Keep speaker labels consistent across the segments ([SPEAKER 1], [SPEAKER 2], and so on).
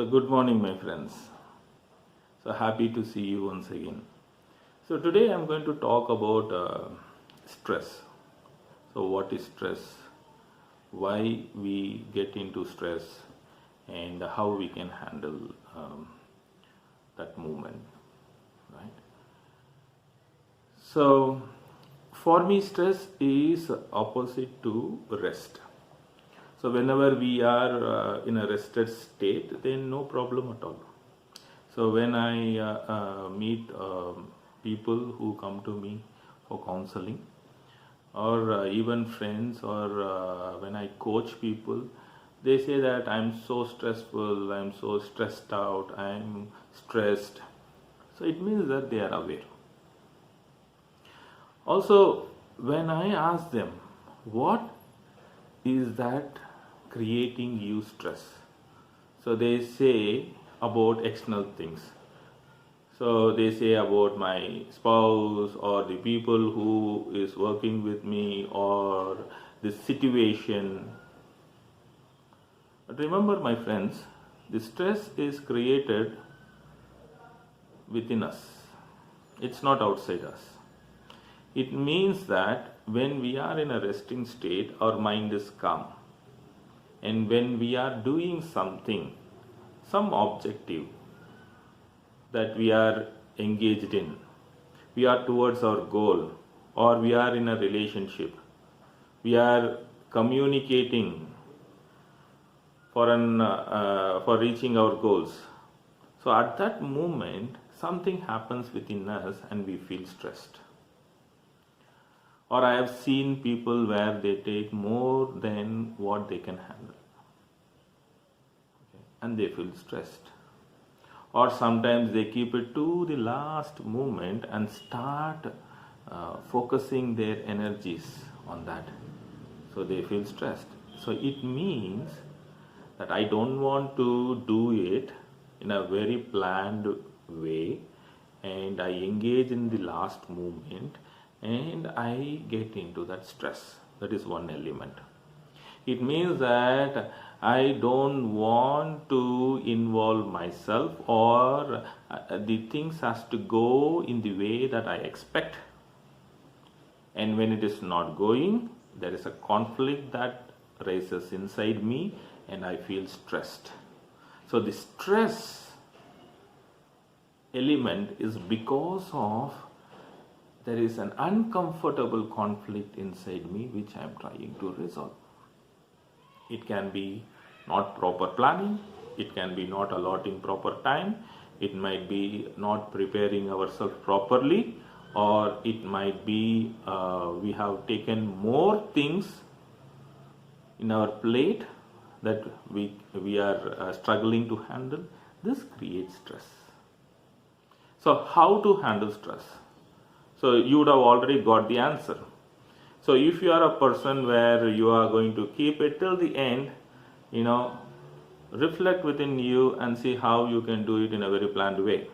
[SPEAKER 1] So good morning, my friends. So happy to see you once again. So today I'm going to talk about stress. So what is stress? Why we get into stress, and how we can handle that movement, right? So for me, stress is opposite to rest. So whenever we are in a rested state, then no problem at all. So when I meet people who come to me for counseling, or even friends, or when I coach people, they say that I'm so stressful, I'm so stressed out, I'm stressed. So it means that they are aware. Also, when I ask them, what is that creating you stress? So they say about external things. So they say about my spouse, or the people who is working with me, or the situation. But remember, my friends, the stress is created within us. It's not outside us. It means that when we are in a resting state, our mind is calm. And when we are doing something, some objective that we are engaged in, we are towards our goal, or we are in a relationship, we are communicating for reaching our goals. So at that moment, something happens within us and we feel stressed. Or I have seen people where they take more than what they can handle, okay, and they feel stressed. Or sometimes they keep it to the last moment and start focusing their energies on that. So they feel stressed. So it means that I don't want to do it in a very planned way, and I engage in the last moment and I get into that stress. That is one element. It means that I don't want to involve myself, or the things has to go in the way that I expect. And when it is not going, there is a conflict that rises inside me and I feel stressed. So the stress element is because of there is an uncomfortable conflict inside me which I am trying to resolve. It can be not proper planning, it can be not allotting proper time, it might be not preparing ourselves properly, or it might be we have taken more things in our plate that we are struggling to handle. This creates stress. So how to handle stress? So you would have already got the answer. So if you are a person where you are going to keep it till the end, reflect within you and see how you can do it in a very planned way.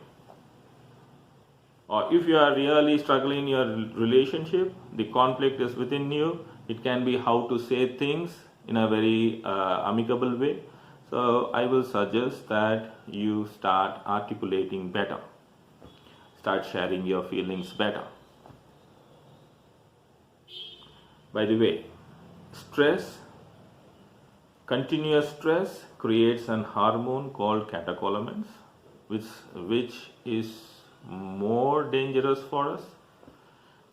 [SPEAKER 1] Or if you are really struggling in your relationship, the conflict is within you, it can be how to say things in a very amicable way. So I will suggest that you start articulating better, start sharing your feelings better. By the way, continuous stress creates an hormone called catecholamines, which is more dangerous for us.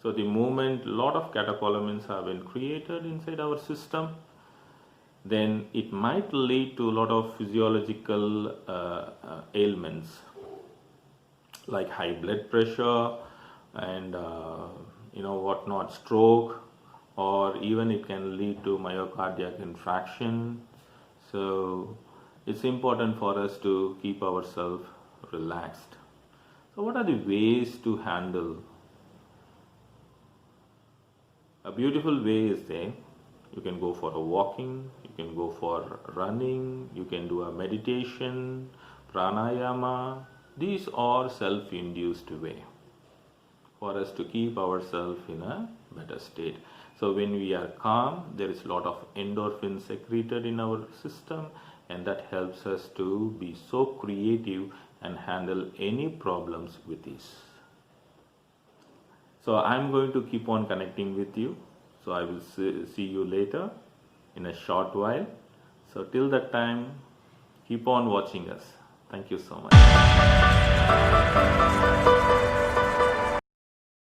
[SPEAKER 1] So the moment a lot of catecholamines have been created inside our system, then it might lead to a lot of physiological ailments like high blood pressure and whatnot, stroke, or even it can lead to myocardial infarction. So it's important for us to keep ourselves relaxed. So what are the ways to handle? A beautiful way is there. You can go for a walking, you can go for running, you can do a meditation, pranayama. These are self-induced way for us to keep ourselves in a better state. So when we are calm, there is a lot of endorphins secreted in our system, and that helps us to be so creative and handle any problems with ease. So I'm going to keep on connecting with you. So I will see you later in a short while. So till that time, keep on watching us. Thank you so much.